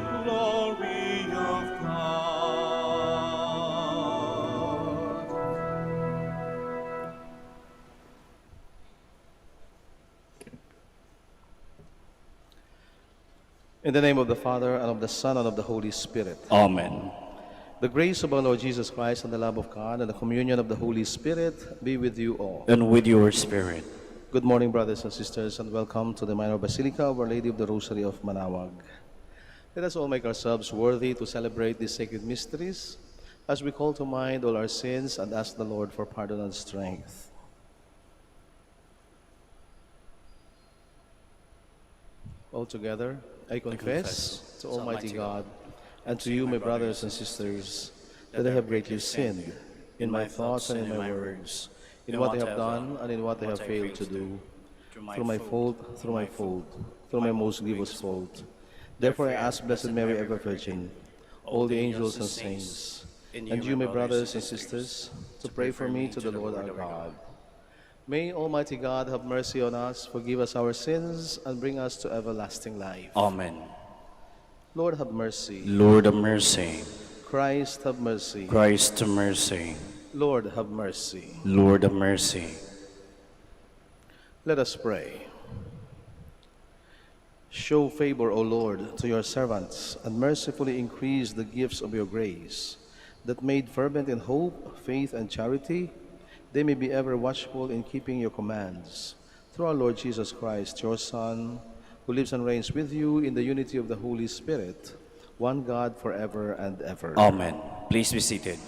glory of God. In the name of the Father, and of the Son, and of the Holy Spirit. Amen. The grace of our Lord Jesus Christ, and the love of God, and the communion of the Holy Spirit be with you all. And with your spirit. Good morning, brothers and sisters, and welcome to the Minor Basilica of Our Lady of the Rosary of Manaoag. Let us all make ourselves worthy to celebrate these sacred mysteries as we call to mind all our sins and ask the Lord for pardon and strength. All together, I confess to Almighty God and to you, my brothers and sisters, that I have greatly sinned in my thoughts and in my words, in what I have done and in what I have failed to do, through my fault, through my most grievous fault. Therefore I ask Blessed Mary, ever Virgin, all the angels and saints, and you, my brothers and sisters, to pray for me to the Lord our God. May Almighty God have mercy on us, forgive us our sins, and bring us to everlasting life. Amen. Lord, have mercy. Lord, have mercy. Christ, have mercy. Christ, have mercy. Lord, have mercy. Lord, have mercy. Let us pray. Show favor, O Lord, to your servants, and mercifully increase the gifts of your grace, that made fervent in hope, faith, and charity, they may be ever watchful in keeping your commands. Through our Lord Jesus Christ, your Son, who lives and reigns with you in the unity of the Holy Spirit, one God forever and ever. Amen. Please be seated.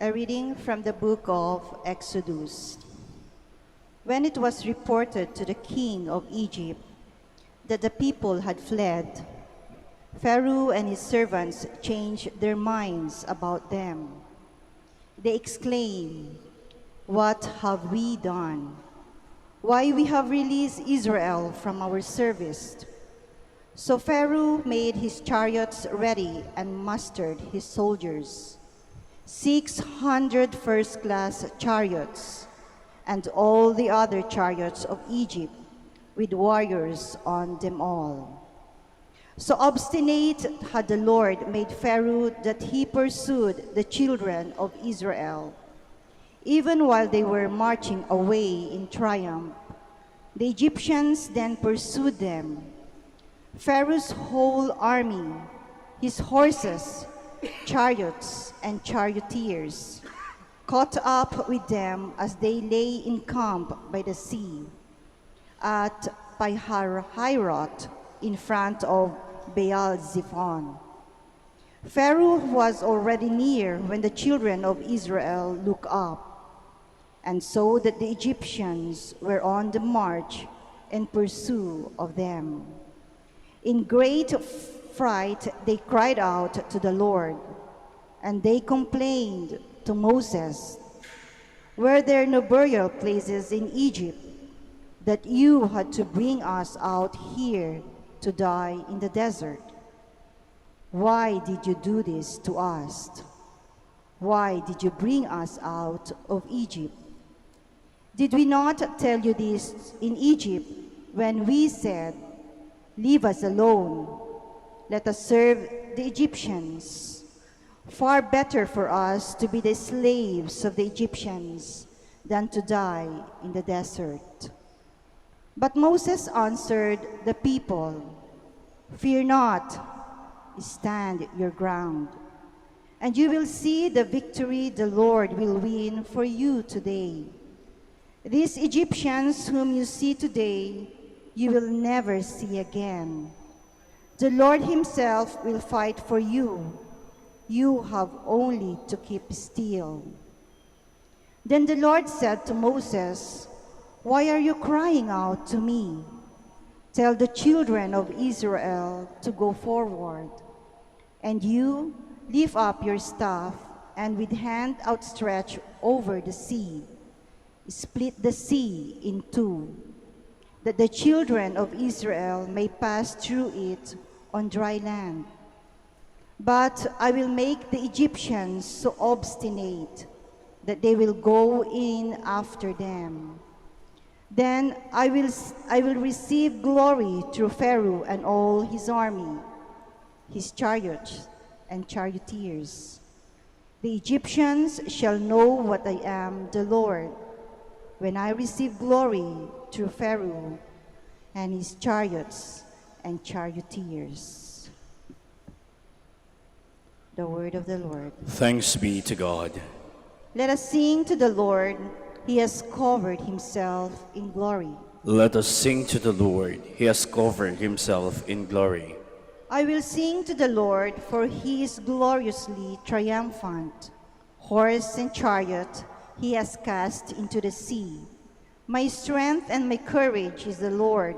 A reading from the book of Exodus. When it was reported to the king of Egypt that the people had fled, Pharaoh and his servants changed their minds about them. They exclaimed, "What have we done? Why we have released Israel from our service?" So Pharaoh made his chariots ready and mustered his soldiers, 600 first-class chariots, and all the other chariots of Egypt, with warriors on them all. So obstinate had the Lord made Pharaoh that he pursued the children of Israel. Even while they were marching away in triumph, the Egyptians then pursued them. Pharaoh's whole army, his horses, chariots, and charioteers, caught up with them as they lay in camp by the sea at Pi-hahiroth in front of Baal-zephon. Pharaoh was already near when the children of Israel looked up, and saw that the Egyptians were on the march in pursuit of them. In great fright they cried out to the Lord, and they complained to Moses, "Were there no burial places in Egypt, that you had to bring us out here to die in the desert? Why did you do this to us? Why did you bring us out of Egypt? Did we not tell you this in Egypt when we said, 'Leave us alone, let us serve the Egyptians'? Far better for us to be the slaves of the Egyptians than to die in the desert." But Moses answered the people, "Fear not, stand your ground, and you will see the victory the Lord will win for you today. These Egyptians whom you see today, you will never see again. The Lord himself will fight for you. You have only to keep still." Then the Lord said to Moses, "Why are you crying out to me? Tell the children of Israel to go forward. And you lift up your staff, and with hand outstretched over the sea, split the sea in two, that the children of Israel may pass through it on dry land. But I will make the Egyptians so obstinate that they will go in after them. Then I will receive glory through Pharaoh and all his army, his chariots and charioteers. The Egyptians shall know what I am, the Lord, when I receive glory through Pharaoh and his chariots and charioteers. The word of the Lord. Thanks be to God. Let us sing to the Lord. He has covered himself in glory. Let us sing to the Lord. He has covered himself in glory. I will sing to the Lord, for he is gloriously triumphant. Horse and chariot he has cast into the sea. My strength and my courage is the Lord,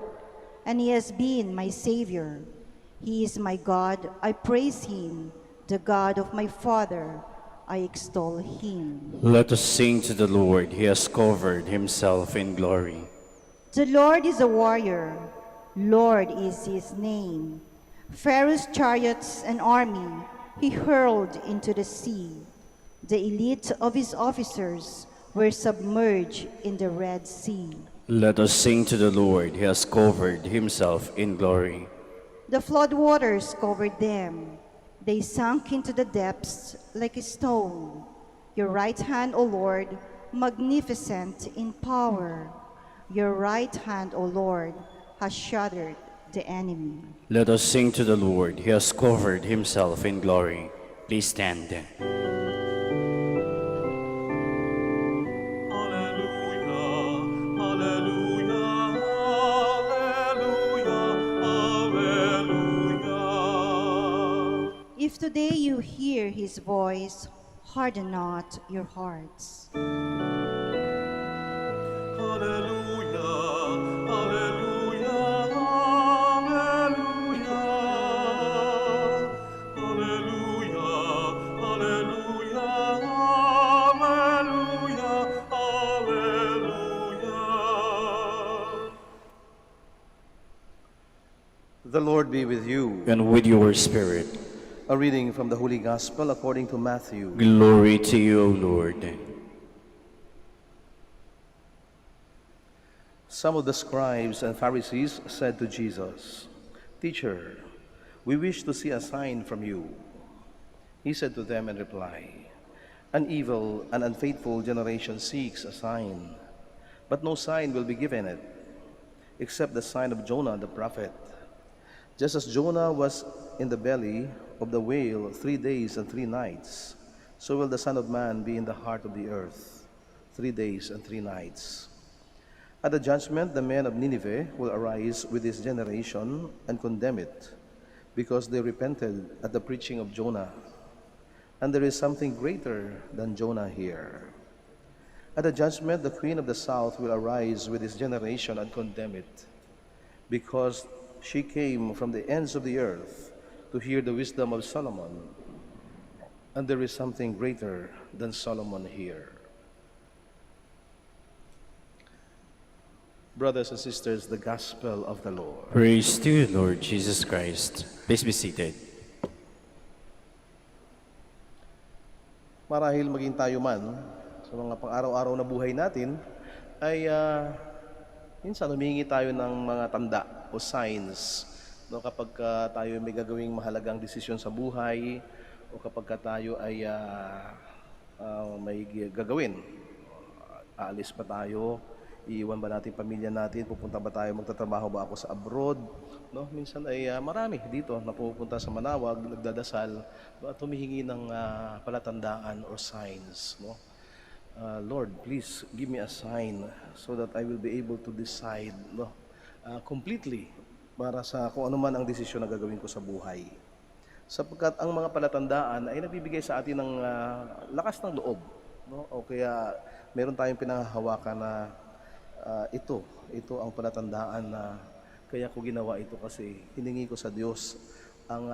and he has been my Savior. He is my God, I praise him, the God of my father, I extol him. Let us sing to the Lord. He has covered himself in glory. The Lord is a warrior, Lord is his name. Pharaoh's chariots and army he hurled into the sea. The elite of his officers were submerged in the Red Sea. Let us sing to the Lord. He has covered himself in glory. The floodwaters covered them. They sank into the depths like a stone. Your right hand, O Lord, magnificent in power. Your right hand, O Lord, has shattered the enemy. Let us sing to the Lord. He has covered himself in glory. Please stand. If today you hear his voice, harden not your hearts. The Lord be with you. And with your spirit. A reading from the Holy Gospel according to Matthew. Glory to you, O Lord. Some of the scribes and Pharisees said to Jesus, "Teacher, we wish to see a sign from you." He said to them in reply, "An evil and unfaithful generation seeks a sign, but no sign will be given it, except the sign of Jonah the prophet. Just as Jonah was in the belly of the whale 3 days and 3 nights, so will the Son of Man be in the heart of the earth 3 days and 3 nights. At the judgment, the men of Nineveh will arise with this generation and condemn it, because they repented at the preaching of Jonah. And there is something greater than Jonah here. At the judgment, the queen of the south will arise with this generation and condemn it, because she came from the ends of the earth to hear the wisdom of Solomon. And there is something greater than Solomon here." Brothers and sisters, the Gospel of the Lord. Praise to you, Lord Jesus Christ. Please be seated. Marahil maging tayo man sa mga pang-araw-araw na buhay natin ay minsan humingi tayo ng mga tanda o signs, no, kapag tayo may gagawing mahalagang desisyon sa buhay o kapag tayo ay may gagawin. Aalis pa tayo, iiwan ba natin pamilya natin, pupunta ba tayo, magtatrabaho ba ako sa abroad, no? Minsan ay marami dito na pupunta sa Manaoag, nagdadasal at humihingi ng palatandaan or signs, no? Lord, please give me a sign so that I will be able to decide, no, completely para sa kung ano man ang desisyon na gagawin ko sa buhay. Sapagkat ang mga palatandaan ay nagbibigay sa atin ng lakas ng loob, no? O kaya meron tayong pinanghahawakan na ito ang palatandaan na kaya ko ginawa ito kasi hiningi ko sa Diyos ang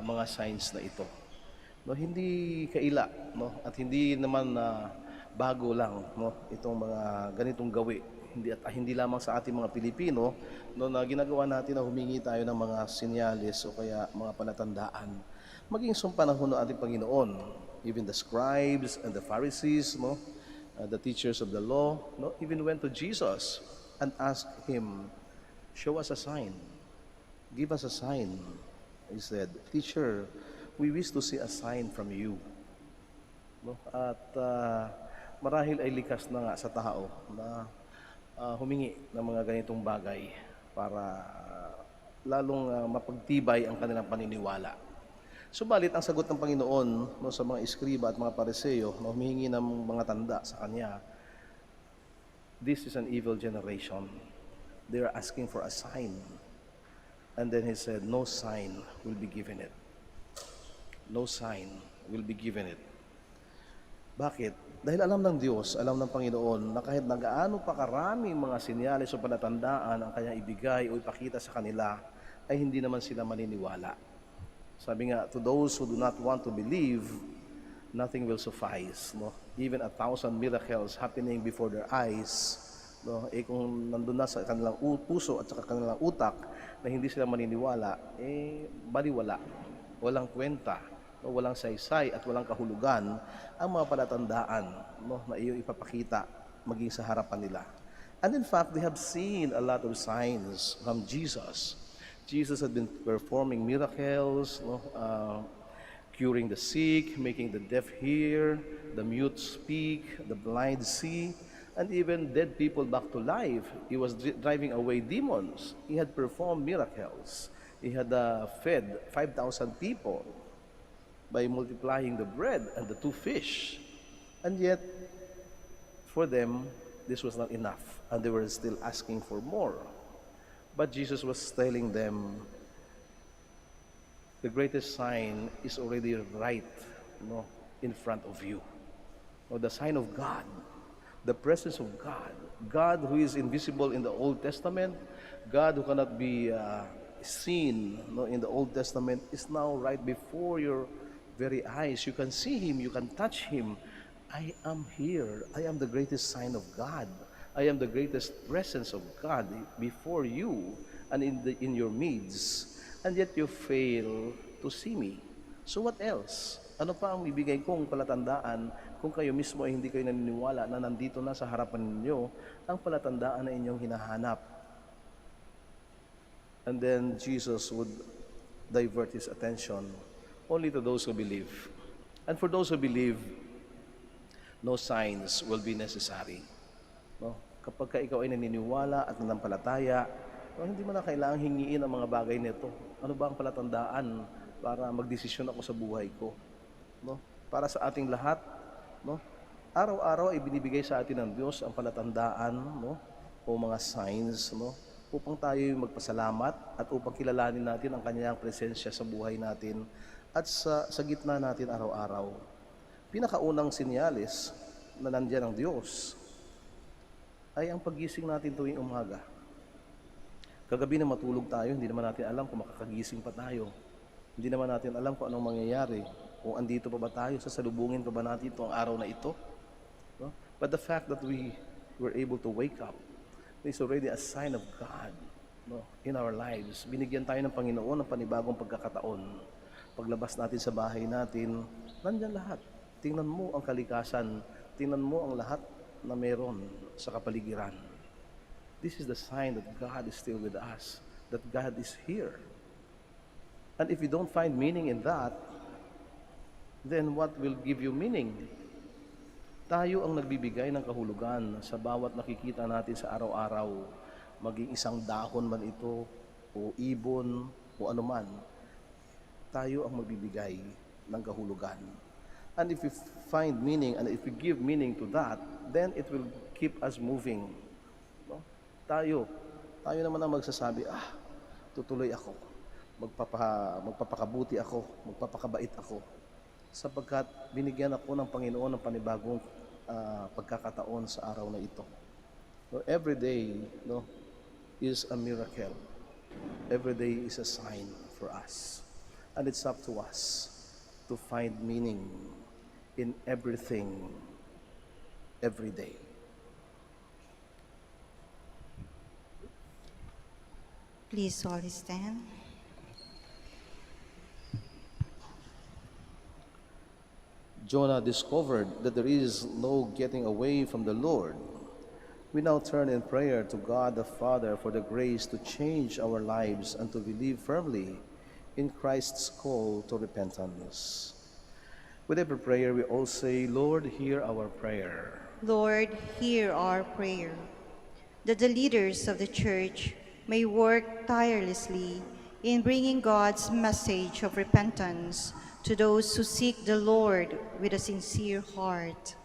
mga signs na ito. No, hindi kaila, no, at hindi naman bago lang, no, itong mga ganitong gawi. Hindi lamang sa ating mga Pilipino, no, na ginagawa natin na humingi tayo ng mga senyales o kaya mga palatandaan. Maging sa panahon ng ating Panginoon, even the scribes and the Pharisees, no, the teachers of the law, no, even went to Jesus and asked him, "Show us a sign. Give us a sign." He said, "Teacher, we wish to see a sign from you." No? At marahil ay likas na nga sa tao na humingi ng mga ganitong bagay para lalong mapagtibay ang kanilang paniniwala. Subalit ang sagot ng Panginoon sa mga iskriba at mga pariseo na humihingi ng mga tanda sa Kanya, "This is an evil generation. They are asking for a sign." And then He said, "No sign will be given it. No sign will be given it." Bakit? Dahil alam ng Diyos, alam ng Panginoon na kahit nagaano pa karaming mga senyales o palatandaan ang Kanyang ibigay o ipakita sa kanila, ay hindi naman sila maniniwala. Sabi nga, to those who do not want to believe, nothing will suffice. No? Even 1,000 miracles happening before their eyes, no? Kung nandun na sa kanilang puso at sa kanilang utak na hindi sila maniniwala, baliwala, walang kwenta, no? Walang saysay at walang kahulugan ang mga palatandaan, no? Na iyo ipapakita maging sa harapan nila. And in fact, they have seen a lot of signs from Jesus. Jesus had been performing miracles, curing the sick, making the deaf hear, the mute speak, the blind see, and even dead people back to life. He was driving away demons. He had performed miracles. He had fed 5,000 people by multiplying the bread and the 2 fish. And yet, for them, this was not enough, and they were still asking for more. But Jesus was telling them, the greatest sign is already right, in front of you. The sign of God, the presence of God. God who is invisible in the Old Testament, God who cannot be seen in the Old Testament, is now right before your very eyes. You can see Him, you can touch Him. I am here. I am the greatest sign of God. I am the greatest presence of God before you and in your midst, and yet you fail to see me. So what else? Ano pa ang ibigay kong palatandaan kung kayo mismo ay hindi kayo naniniwala na nandito na sa harapan ninyo ang palatandaan na inyong hinahanap? And then Jesus would divert His attention only to those who believe. And for those who believe, no signs will be necessary. No? Kapag ka ikaw ay naniniwala at nanampalataya, hindi mo na kailangang hingiin ang mga bagay nito. Ano ba ang palatandaan para magdesisyon ako sa buhay ko? No? Para sa ating lahat, araw-araw ay binibigay sa atin ng Diyos ang palatandaan, o mga signs, upang tayo magpasalamat at upang kilalanin natin ang Kanyang presensya sa buhay natin at sa gitna natin araw-araw. Pinakaunang senyales na nandiyan ang Diyos ay ang paggising natin tuwing umaga. Kagabi na matulog tayo, hindi naman natin alam kung makakagising pa tayo. Hindi naman natin alam kung anong mangyayari. Kung andito pa ba tayo, sasalubungin pa ba natin itong araw na ito. No? But the fact that we were able to wake up is already a sign of God, in our lives. Binigyan tayo ng Panginoon ng panibagong pagkakataon. Paglabas natin sa bahay natin, nandyan lahat. Tingnan mo ang kalikasan. Tingnan mo ang lahat na meron sa kapaligiran. This is the sign that God is still with us, that God is here. And if you don't find meaning in that, then what will give you meaning? Tayo ang nagbibigay ng kahulugan sa bawat nakikita natin sa araw-araw, maging isang dahon man ito, o ibon, o anuman. Tayo ang magbibigay ng kahulugan. And if we find meaning, and if we give meaning to that, then it will keep us moving. Tayo naman ang magsasabi, tutuloy ako, magpapakabuti ako, magpapakabait ako, sapagkat binigyan ako ng Panginoon ng panibagong pagkakataon sa araw na ito. Every day is a miracle. Every day is a sign for us. And it's up to us to find meaning in everything, every day. Please all stand. Jonah discovered that there is no getting away from the Lord. We now turn in prayer to God the Father for the grace to change our lives and to believe firmly in Christ's call to repentance. With every prayer, we all say, Lord, hear our prayer. Lord, hear our prayer. That the leaders of the Church may work tirelessly in bringing God's message of repentance to those who seek the Lord with a sincere heart.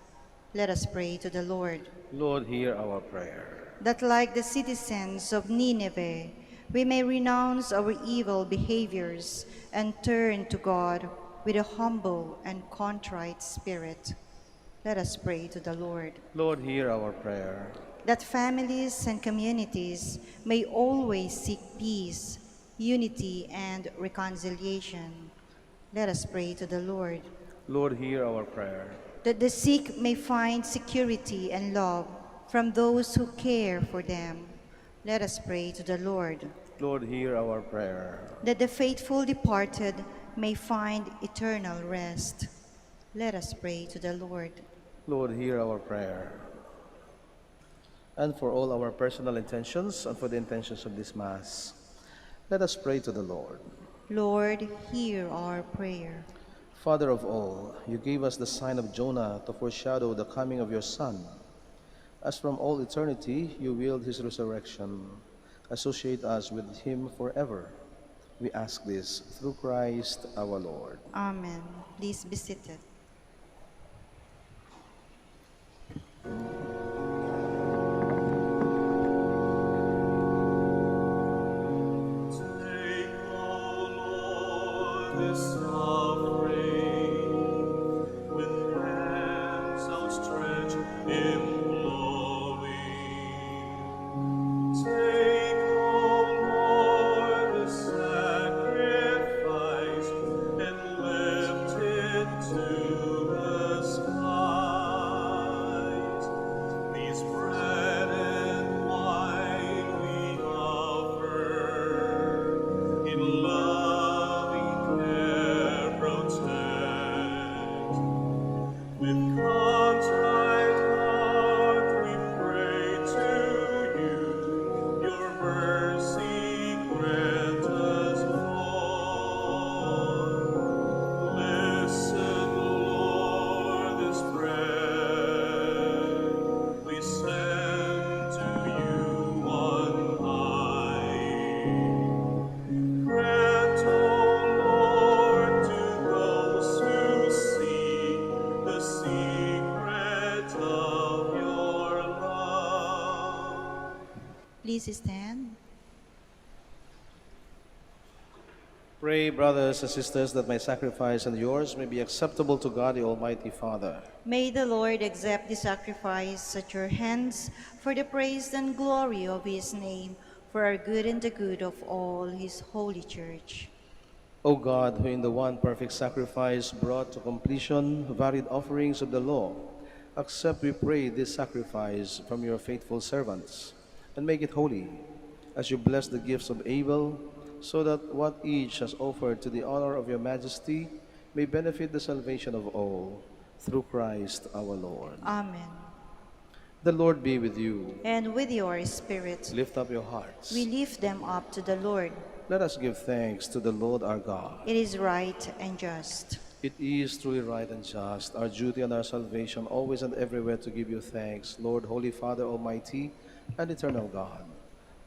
Let us pray to the Lord. Lord, hear our prayer. That like the citizens of Nineveh, we may renounce our evil behaviors and turn to God with a humble and contrite spirit. Let us pray to the Lord. Lord, hear our prayer. That families and communities may always seek peace, unity, and reconciliation. Let us pray to the Lord. Lord, hear our prayer. That the sick may find security and love from those who care for them. Let us pray to the Lord. Lord, hear our prayer. That the faithful departed may find eternal rest. Let us pray to the Lord. Lord, hear our prayer. And for all our personal intentions and for the intentions of this Mass, let us pray to the Lord. Lord, hear our prayer. Father of all, you gave us the sign of Jonah to foreshadow the coming of your Son. As from all eternity you willed his resurrection, associate us with him forever. We ask this through Christ our Lord. Amen. Please be seated. Please stand. Pray, brothers and sisters, that my sacrifice and yours may be acceptable to God the Almighty Father. May the Lord accept the sacrifice at your hands for the praise and glory of his name, for our good and the good of all his holy church. O God, who in the one perfect sacrifice brought to completion varied offerings of the law, accept, we pray, this sacrifice from your faithful servants, and make it holy, as you bless the gifts of Abel, so that what each has offered to the honor of your majesty may benefit the salvation of all, through Christ our Lord. Amen. The Lord be with you. And with your spirit, Lift up your hearts. we lift them up to the Lord. Let us give thanks to the Lord our God. It is right and just. It is truly right and just, our duty and our salvation, always and everywhere to give you thanks, Lord, Holy Father, Almighty and eternal God.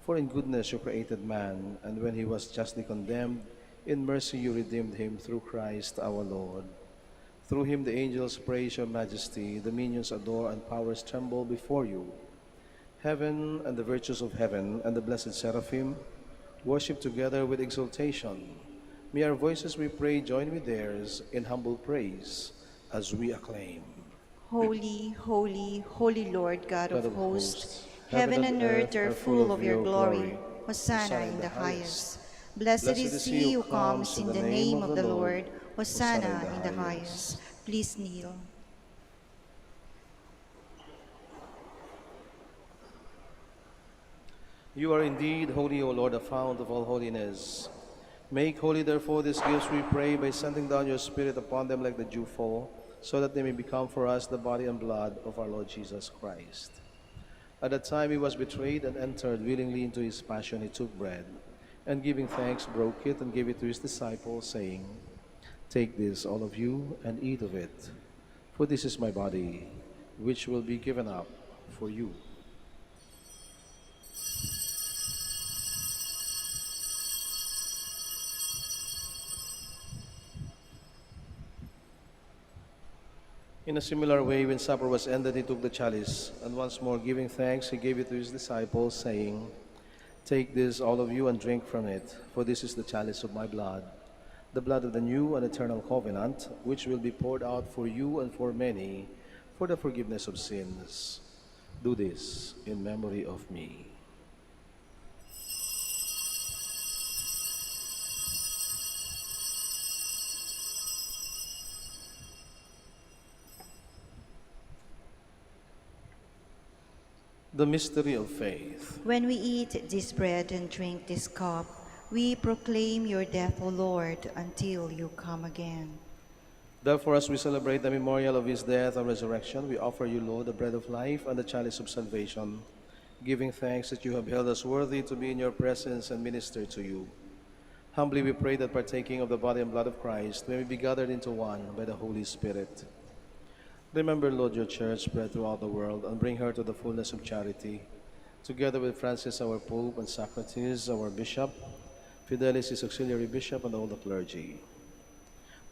For in goodness you created man, and when he was justly condemned, in mercy you redeemed him through Christ our Lord. Through him the angels praise your majesty, the minions adore, and powers tremble before you. Heaven and the virtues of heaven and the blessed seraphim worship together with exultation. May our voices, we pray, join with theirs in humble praise as we acclaim. Holy, holy, holy Lord God of hosts, heaven and earth are full of your glory. Hosanna in the highest. Blessed is he who comes in the name of the Lord. Hosanna in the highest. Please kneel. You are indeed holy, O Lord, the fount of all holiness. Make holy, therefore, these gifts, we pray, by sending down your Spirit upon them like the dewfall, so that they may become for us the body and blood of our Lord Jesus Christ. At the time he was betrayed and entered willingly into his passion, he took bread, and giving thanks, broke it and gave it to his disciples, saying, "Take this, all of you, and eat of it, for this is my body, which will be given up for you." In a similar way, when supper was ended, he took the chalice, and once more giving thanks, he gave it to his disciples, saying, "Take this, all of you, and drink from it, for this is the chalice of my blood, the blood of the new and eternal covenant, which will be poured out for you and for many for the forgiveness of sins. Do this in memory of me." The mystery of faith. When we eat this bread and drink this cup, we proclaim your death, O Lord, until you come again. Therefore, as we celebrate the memorial of his death and resurrection, we offer you, Lord, the bread of life and the chalice of salvation, giving thanks that you have held us worthy to be in your presence and minister to you. Humbly we pray that, partaking of the body and blood of Christ, may we be gathered into one by the Holy Spirit. Remember, Lord, your church spread throughout the world, and bring her to the fullness of charity, together with Francis, our Pope, and Socrates, our Bishop, Fidelis, his auxiliary bishop, and all the clergy.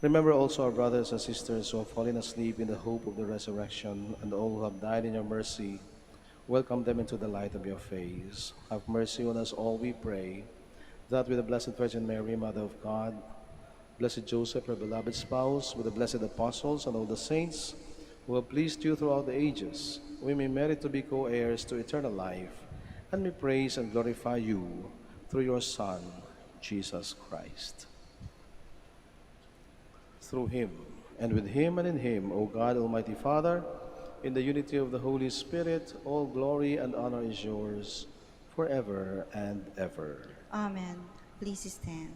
Remember also our brothers and sisters who have fallen asleep in the hope of the resurrection, and all who have died in your mercy. Welcome them into the light of your face. Have mercy on us all, we pray, that with the Blessed Virgin Mary, Mother of God, Blessed Joseph, her beloved spouse, with the blessed apostles and all the saints who have pleased you throughout the ages, we may merit to be co-heirs to eternal life, and may praise and glorify you through your Son, Jesus Christ. Through him, and with him, and in him, O God, Almighty Father, in the unity of the Holy Spirit, all glory and honor is yours, forever and ever. Amen. Please stand.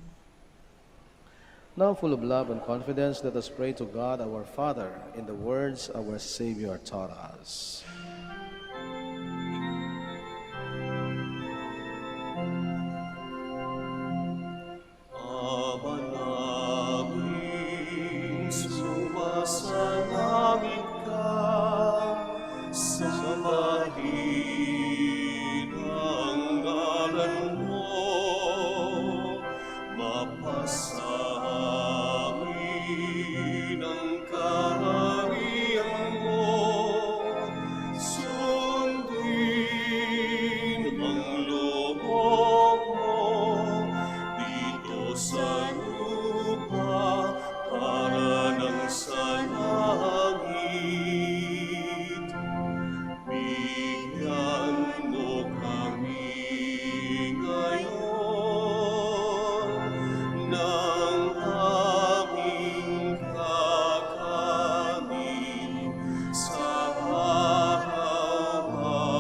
Now, full of love and confidence, let us pray to God our Father in the words our Savior taught us. Ama namin, sumasalangit ka, sambahin ang ngalan mo, mapasamin ang kaharian mo, sundin ang loob mo dito sa lupa para ng sa langit. Bigyan mo kami ngayon ng aming kakanin sa araw-araw.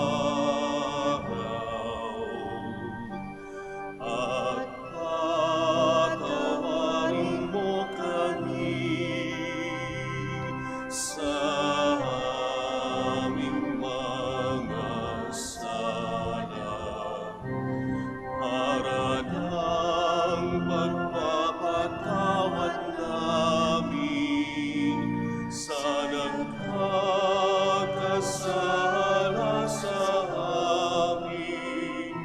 At patawarin mo kami sa aming mga sala, para ng pagpapatawad namin sa nagkakasala sa amin.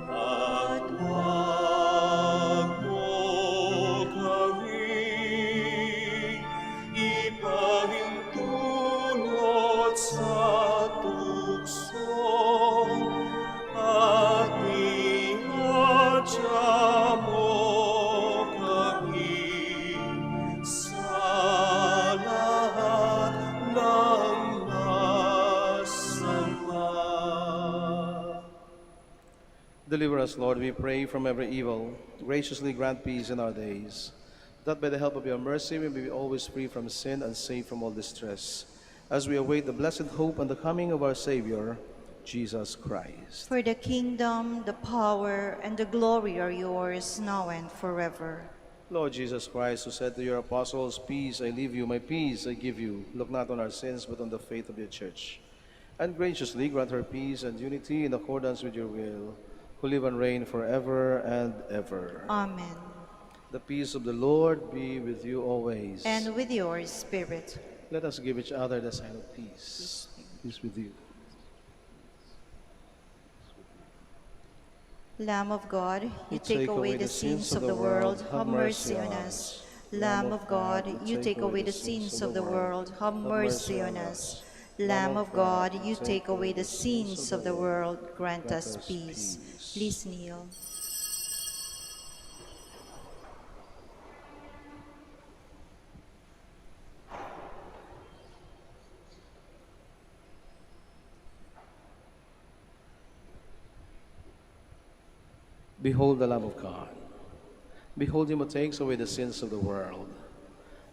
At wag mo kami ipahintulot sa tukso, at iadya mo kami sa lahat ng masama. Deliver us, Lord, we pray, from every evil. Graciously grant peace in our days, that by the help of your mercy we may be always free from sin and safe from all distress, as we await the blessed hope and the coming of our Savior, Jesus Christ. For the kingdom, the power, and the glory are yours, now and forever. Lord Jesus Christ, who said to your apostles, "Peace I leave you, my peace I give you," look not on our sins, but on the faith of your church, and graciously grant her peace and unity in accordance with your will, who live and reign forever and ever. Amen. The peace of the Lord be with you always. And with your spirit. Let us give each other the sign of peace. Peace with you. Lamb of God, you take away the sins of the world, have mercy on us. Lamb of God, you take away the sins of the world, have mercy on us. Lamb of God, you take away the sins of the world, grant us peace. Please kneel. Behold the Lamb of God. Behold him who takes away the sins of the world.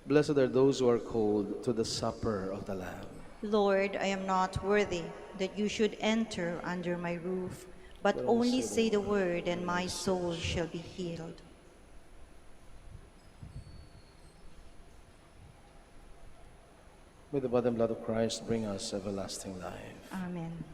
Blessed are those who are called to the supper of the Lamb. Lord, I am not worthy that you should enter under my roof, but only say the word, and my soul shall be healed. May the body and blood of Christ bring us everlasting life. Amen.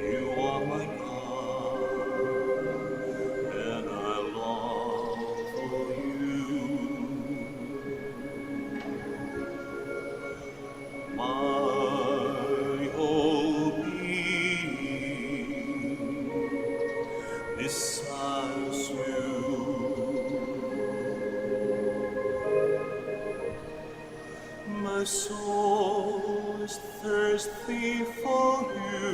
You are my God, and I long for you. My whole being desires you. My soul is thirsty for you,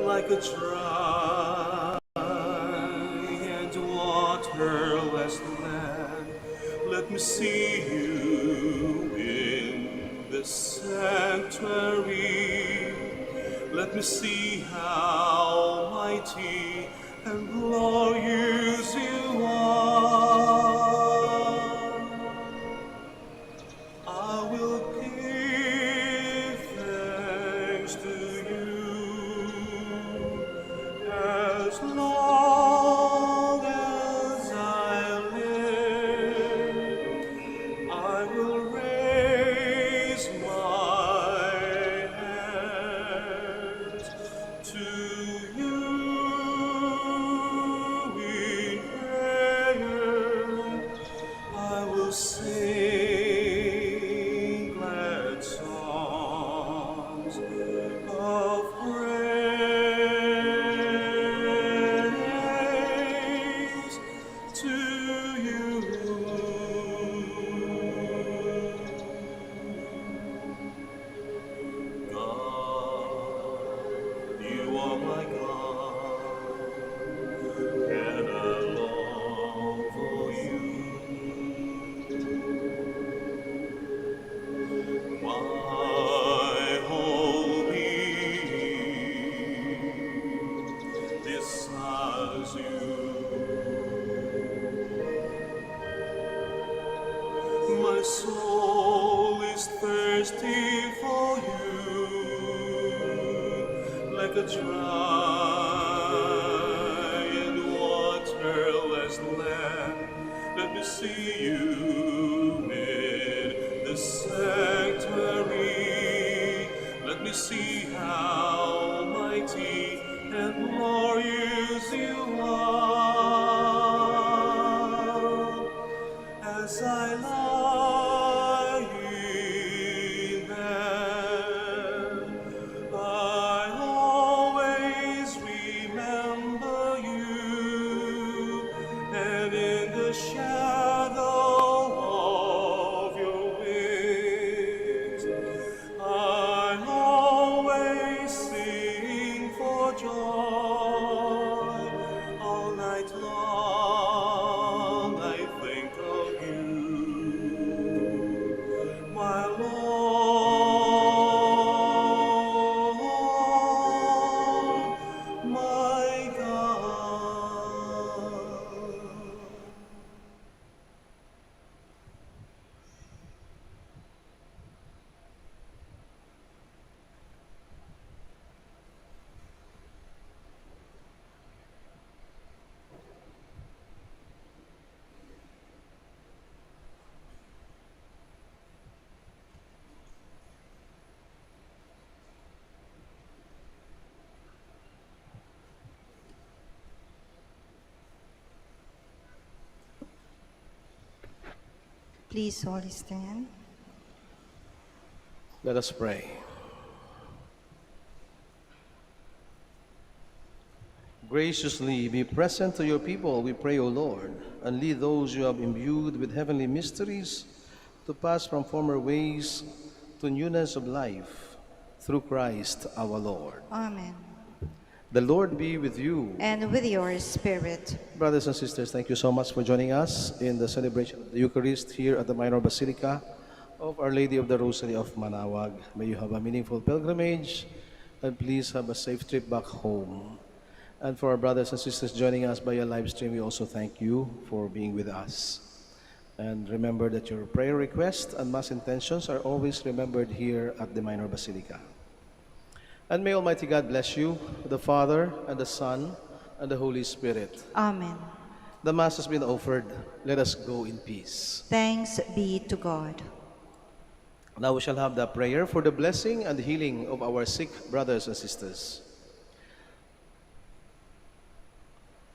like a dry and waterless land. Let me see you in the sanctuary. Let me see how mighty and glorious you are. I will give thanks to you as long as I live. I will raise my hands to you in prayer. I will sing glad songs of praise to you. God, you are my God, and I long for you. My whole being desires you. My soul is thirsty for you, like a dry and waterless land. Let me see you in the sanctuary. Let me see how mighty and glorious you are. Please all stand. Let us pray. Graciously be present to your people, we pray, O Lord, and lead those you have imbued with heavenly mysteries to pass from former ways to newness of life, through Christ our Lord. Amen. The Lord be with you. And with your spirit. Brothers and sisters, thank you so much for joining us in the celebration of the Eucharist here at the Minor Basilica of Our Lady of the Rosary of Manaoag. May you have a meaningful pilgrimage, and please have a safe trip back home. And for our brothers and sisters joining us via live stream, we also thank you for being with us. And remember that your prayer requests and mass intentions are always remembered here at the Minor Basilica. And may Almighty God bless you, the Father, and the Son, and the Holy Spirit. Amen. The Mass has been offered. Let us go in peace. Thanks be to God. Now we shall have the prayer for the blessing and healing of our sick brothers and sisters.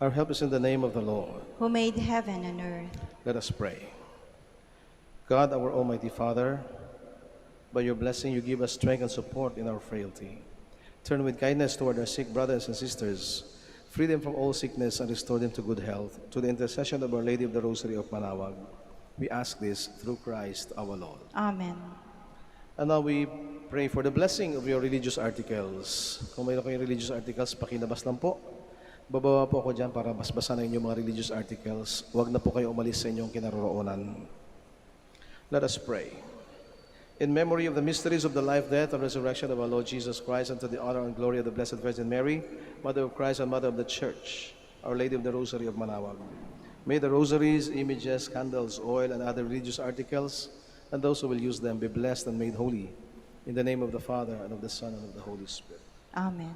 Our help is in the name of the Lord, Who made heaven and earth. Let us pray. God, our Almighty Father, by your blessing you give us strength and support in our frailty. Turn with kindness toward our sick brothers and sisters, free them from all sickness and restore them to good health, to the intercession of Our Lady of the Rosary of Manaoag. We ask this through Christ our Lord. Amen. And now we pray for the blessing of your religious articles. Kung mayroon kayong religious articles, pakinabas lang po. Bababa po ako dyan para basbasan na inyong mga religious articles. Huwag na po kayo umalis sa inyong kinaroroonan. Let us pray. In memory of the mysteries of the life, death, and resurrection of our Lord Jesus Christ, and to the honor and glory of the Blessed Virgin Mary, Mother of Christ and Mother of the Church, Our Lady of the Rosary of Manaoag, may the rosaries, images, candles, oil, and other religious articles, and those who will use them, be blessed and made holy. In the name of the Father, and of the Son, and of the Holy Spirit. Amen.